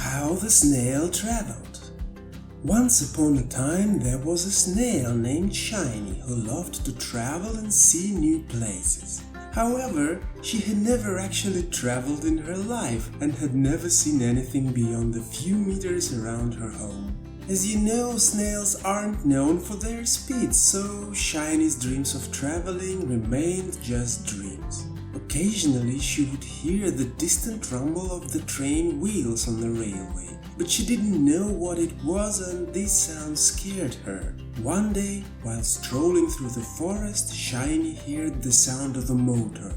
How the Snail Traveled. Once upon a time there was a snail named Shiny who loved to travel and see new places. However, she had never actually traveled in her life and had never seen anything beyond the few meters around her home. As you know, snails aren't known for their speed, so Shiny's dreams of traveling remained just dreams. Occasionally she would hear the distant rumble of the train wheels on the railway, but she didn't know what it was and these sounds scared her. One day, while strolling through the forest, Shiny heard the sound of a motor.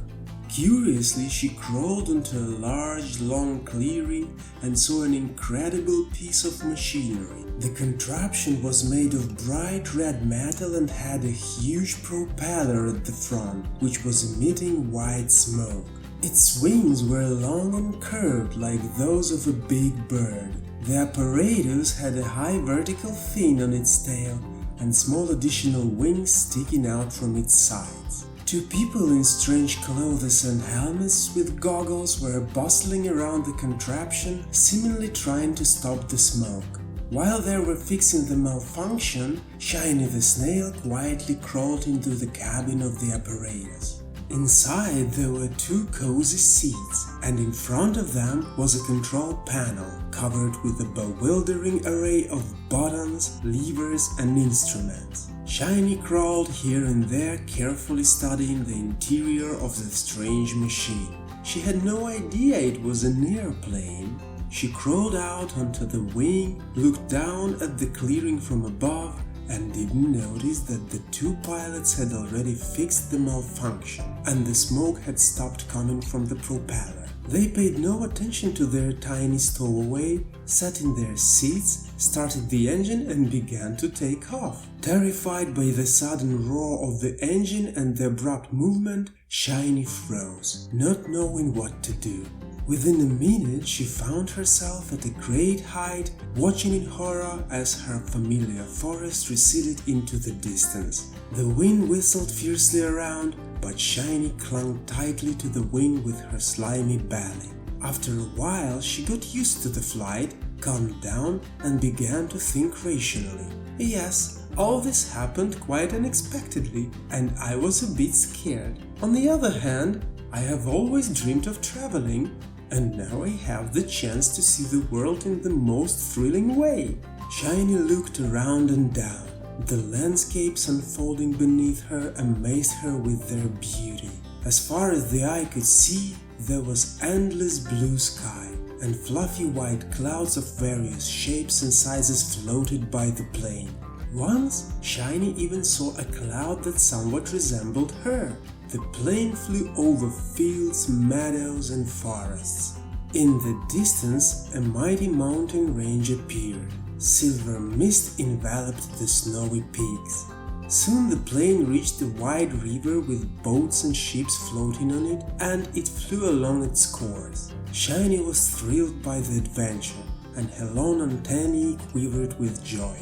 Curiously, she crawled into a large, long clearing and saw an incredible piece of machinery. The contraption was made of bright red metal and had a huge propeller at the front, which was emitting white smoke. Its wings were long and curved like those of a big bird. The apparatus had a high vertical fin on its tail and small additional wings sticking out from its sides. Two people in strange clothes and helmets with goggles were bustling around the contraption, seemingly trying to stop the smoke. While they were fixing the malfunction, Shiny the snail quietly crawled into the cabin of the apparatus. Inside there were two cozy seats, and in front of them was a control panel covered with a bewildering array of buttons, levers and instruments. Shiny crawled here and there, carefully studying the interior of the strange machine. She had no idea it was an airplane. She crawled out onto the wing, looked down at the clearing from above, and didn't notice that the two pilots had already fixed the malfunction, and the smoke had stopped coming from the propeller. They paid no attention to their tiny stowaway, sat in their seats, started the engine and began to take off. Terrified by the sudden roar of the engine and the abrupt movement, Shiny froze, not knowing what to do. Within a minute she found herself at a great height, watching in horror as her familiar forest receded into the distance. The wind whistled fiercely around, but Shiny clung tightly to the wing with her slimy belly. After a while she got used to the flight, calmed down and began to think rationally. Yes, all this happened quite unexpectedly, and I was a bit scared. On the other hand, I have always dreamed of traveling, and now I have the chance to see the world in the most thrilling way. Shiny looked around and down. The landscapes unfolding beneath her amazed her with their beauty. As far as the eye could see, there was endless blue sky, and fluffy white clouds of various shapes and sizes floated by the plane. Once, Shiny even saw a cloud that somewhat resembled her. The plane flew over fields, meadows and forests. In the distance, a mighty mountain range appeared. Silver mist enveloped the snowy peaks. Soon the plane reached a wide river with boats and ships floating on it, and it flew along its course. Shiny was thrilled by the adventure, and her long antennae quivered with joy.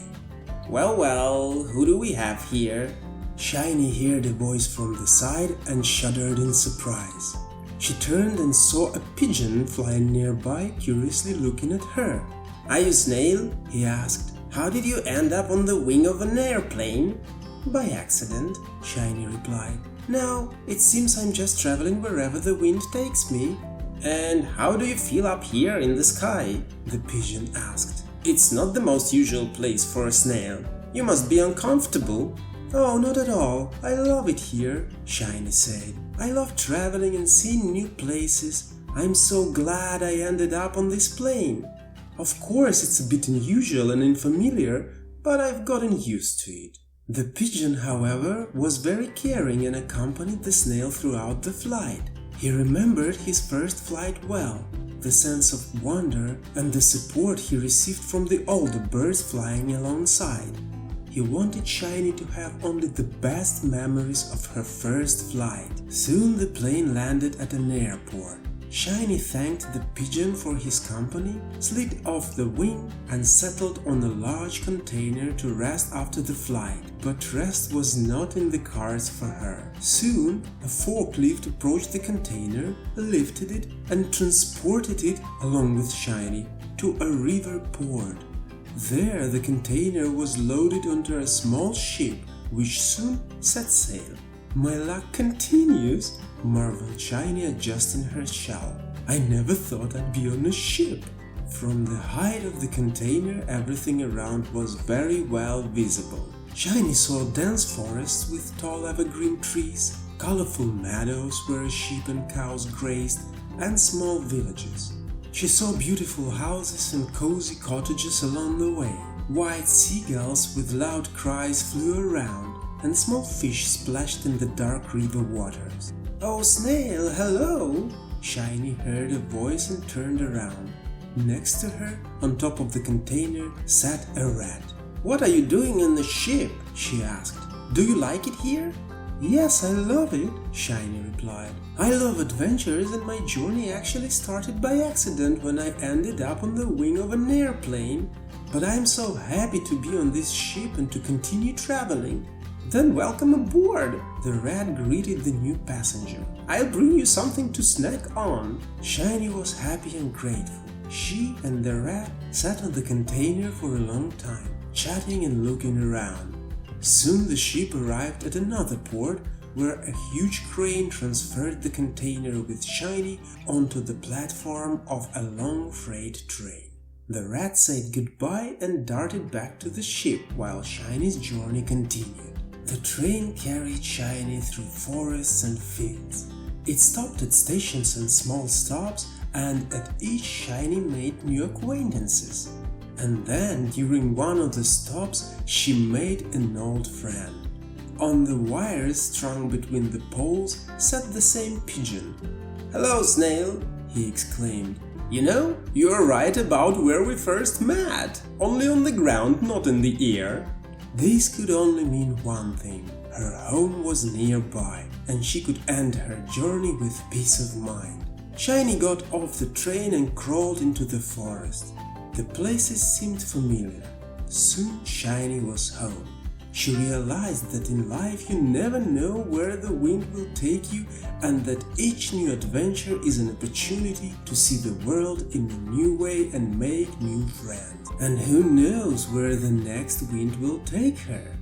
Well, who do we have here? Shiny heard a voice from the side and shuddered in surprise. She turned and saw a pigeon flying nearby, curiously looking at her. "Are you Snail?" he asked. "How did you end up on the wing of an airplane?" "By accident," Shiny replied. "No, it seems I'm just traveling wherever the wind takes me." "And how do you feel up here in the sky?" the pigeon asked. "It's not the most usual place for a snail. You must be uncomfortable." "Oh, not at all. I love it here," Shiny said. "I love traveling and seeing new places. I'm so glad I ended up on this plane. Of course, it's a bit unusual and unfamiliar, but I've gotten used to it." The pigeon, however, was very caring and accompanied the snail throughout the flight. He remembered his first flight well, the sense of wonder and the support he received from the older birds flying alongside. He wanted Shiny to have only the best memories of her first flight. Soon the plane landed at an airport. Shiny thanked the pigeon for his company, slid off the wing and settled on a large container to rest after the flight. But rest was not in the cards for her. Soon a forklift approached the container, lifted it and transported it along with Shiny. to a river port. There the container was loaded onto a small ship which soon set sail. "My luck continues," marveled Shiny, adjusting her shell. "I never thought I'd be on a ship." From the height of the container, everything around was very well visible. Shiny saw dense forests with tall evergreen trees, colorful meadows where sheep and cows grazed, and small villages. She saw beautiful houses and cozy cottages along the way. White seagulls with loud cries flew around, and small fish splashed in the dark river waters. "Oh, Snail, hello!" Shiny heard a voice and turned around. Next to her, on top of the container, sat a rat. "What are you doing in the ship?" she asked. "Do you like it here?" "Yes, I love it," Shiny replied. "I love adventures, and my journey actually started by accident when I ended up on the wing of an airplane. But I'm so happy to be on this ship and to continue traveling." "Then welcome aboard," the rat greeted the new passenger. "I'll bring you something to snack on." Shiny was happy and grateful. She and the rat sat on the container for a long time, chatting and looking around. Soon the ship arrived at another port, where a huge crane transferred the container with Shiny onto the platform of a long freight train. The rat said goodbye and darted back to the ship while Shiny's journey continued. The train carried Shiny through forests and fields. It stopped at stations and small stops, and at each Shiny made new acquaintances. And then, during one of the stops, she made an old friend. On the wires strung between the poles sat the same pigeon. "Hello, Snail!" he exclaimed. "You know, you're right about where we first met. Only on the ground, not in the air." This could only mean one thing. Her home was nearby, and she could end her journey with peace of mind. Shiny got off the train and crawled into the forest. The places seemed familiar. Soon Shiny was home. She realized that in life you never know where the wind will take you, and that each new adventure is an opportunity to see the world in a new way and make new friends. And who knows where the next wind will take her?